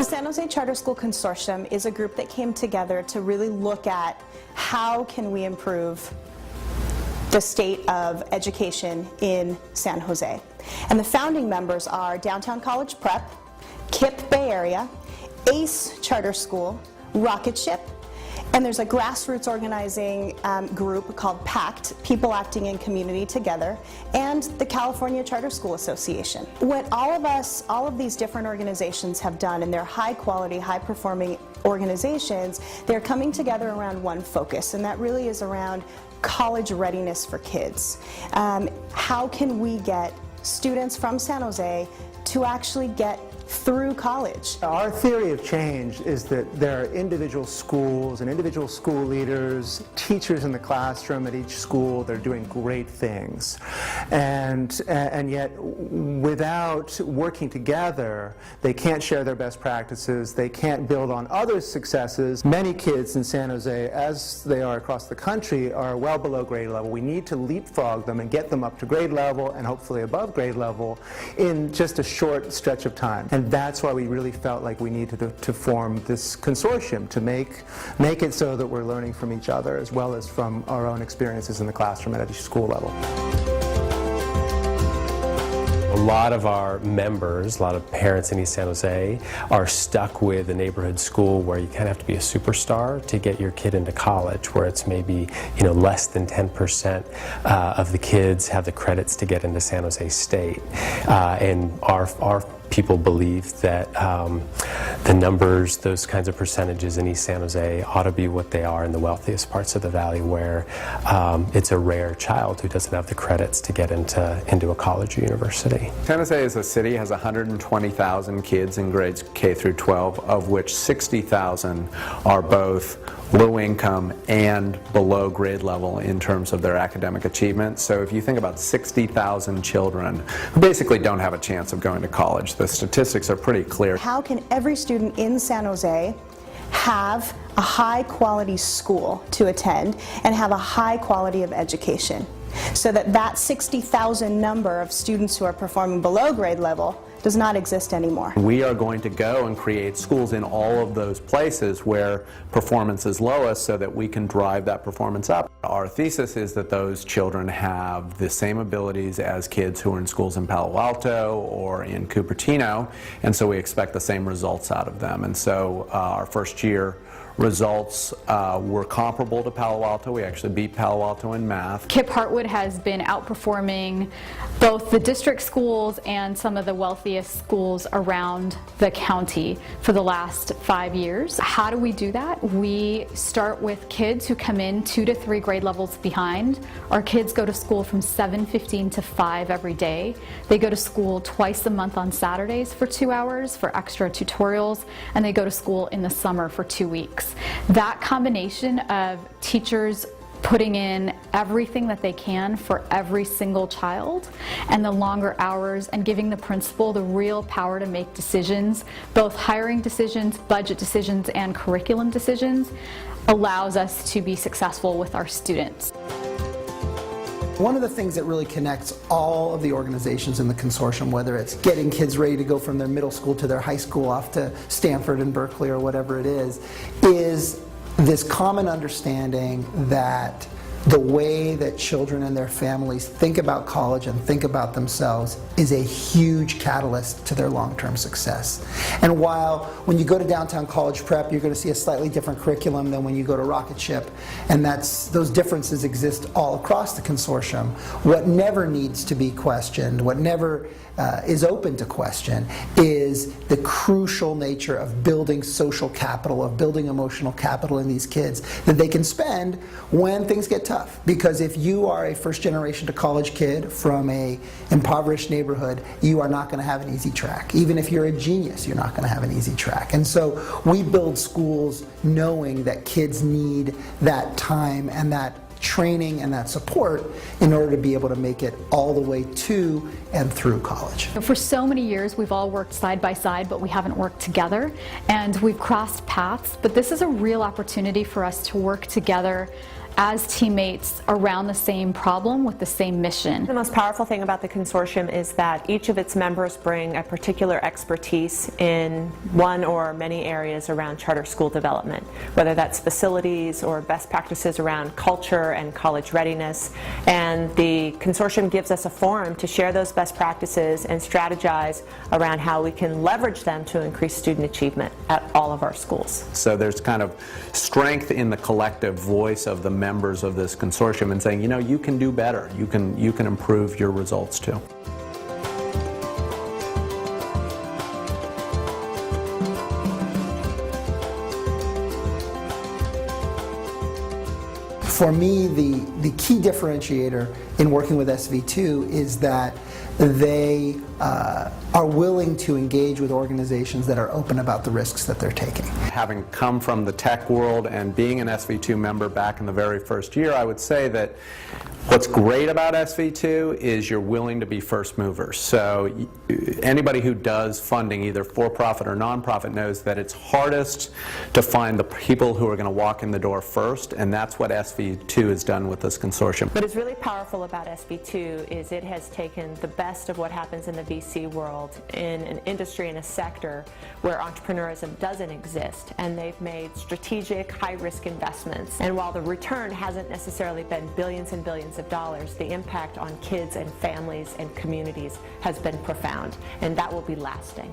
The San Jose Charter School Consortium is a group that came together to really look at how can we improve the state of education in San Jose. And the founding members are Downtown College Prep, KIPP Bay Area, ACE Charter School, Rocket Ship, and there's a grassroots organizing group called PACT, People Acting in Community Together, and the California Charter School Association. What all of these different organizations have done, and they're high quality, high performing organizations, they're coming together around one focus, and that really is around college readiness for kids. How can we get students from San Jose to actually get through college? Our theory of change is that there are individual schools and individual school leaders, teachers in the classroom at each school. They're doing great things, and yet without working together, they can't share their best practices. They can't build on others' successes. Many kids in San Jose, as they are across the country, are well below grade level. We need to leapfrog them and get them up to grade level and hopefully above grade level in just a short stretch of time. And that's why we really felt like we needed to form this consortium, to make it so that we're learning from each other as well as from our own experiences in the classroom at each school level. A lot of our members, a lot of parents in East San Jose, are stuck with a neighborhood school where you kind of have to be a superstar to get your kid into college, where it's maybe less than 10% of the kids have the credits to get into San Jose State. And our people believe that the numbers, those kinds of percentages in East San Jose ought to be what they are in the wealthiest parts of the valley, where it's a rare child who doesn't have the credits to get into a college or university. San Jose as a city has 120,000 kids in grades K through 12, of which 60,000 are both low income and below grade level in terms of their academic achievement. So if you think about 60,000 children who basically don't have a chance of going to college, the statistics are pretty clear. How can every student in San Jose have a high quality school to attend and have a high quality of education, so that 60,000 number of students who are performing below grade level does not exist anymore? We are going to go and create schools in all of those places where performance is lowest so that we can drive that performance up. Our thesis is that those children have the same abilities as kids who are in schools in Palo Alto or in Cupertino, and so we expect the same results out of them. And so our first year results were comparable to Palo Alto. We actually beat Palo Alto in math. KIPP Hartwood has been outperforming both the district schools and some of the wealthiest schools around the county for the last 5 years. How do we do that? We start with kids who come in 2 to 3 grade levels behind. Our kids go to school from 7:15 to 5 every day. They go to school twice a month on Saturdays for 2 hours for extra tutorials, and they go to school in the summer for 2 weeks. That combination of teachers putting in everything that they can for every single child, and the longer hours, and giving the principal the real power to make decisions, both hiring decisions, budget decisions, and curriculum decisions, allows us to be successful with our students. One of the things that really connects all of the organizations in the consortium, whether it's getting kids ready to go from their middle school to their high school off to Stanford and Berkeley or whatever it is this common understanding that the way that children and their families think about college and think about themselves is a huge catalyst to their long-term success. And while when you go to Downtown College Prep, you're going to see a slightly different curriculum than when you go to Rocket Ship, and those differences exist all across the consortium, what never needs to be questioned, what never is open to question, is the crucial nature of building social capital, of building emotional capital in these kids that they can spend when things get tough. Because if you are a first generation to college kid from a impoverished neighborhood, you are not going to have an easy track. Even if you're a genius, you're not going to have an easy track. And so we build schools knowing that kids need that time and that training and that support in order to be able to make it all the way to and through college. For so many years we've all worked side by side, but we haven't worked together, and we've crossed paths, but this is a real opportunity for us to work together as teammates around the same problem with the same mission. The most powerful thing about the consortium is that each of its members bring a particular expertise in one or many areas around charter school development, whether that's facilities or best practices around culture and college readiness. And the consortium gives us a forum to share those best practices and strategize around how we can leverage them to increase student achievement at all of our schools. So there's kind of strength in the collective voice of the members of this consortium and saying, you know, you can do better, you can improve your results too. For me, the key differentiator in working with SV2 is that they are willing to engage with organizations that are open about the risks that they're taking. Having come from the tech world and being an SV2 member back in the very first year, I would say that what's great about SV2 is you're willing to be first movers. So anybody who does funding, either for-profit or nonprofit, knows that it's hardest to find the people who are going to walk in the door first, and that's what SV2 has done with this consortium. What is really powerful about SV2 is it has taken the best of what happens in the VC world in an industry and a sector where entrepreneurism doesn't exist, and they've made strategic, high-risk investments. And while the return hasn't necessarily been billions and billions of dollars, the impact on kids and families and communities has been profound, and that will be lasting.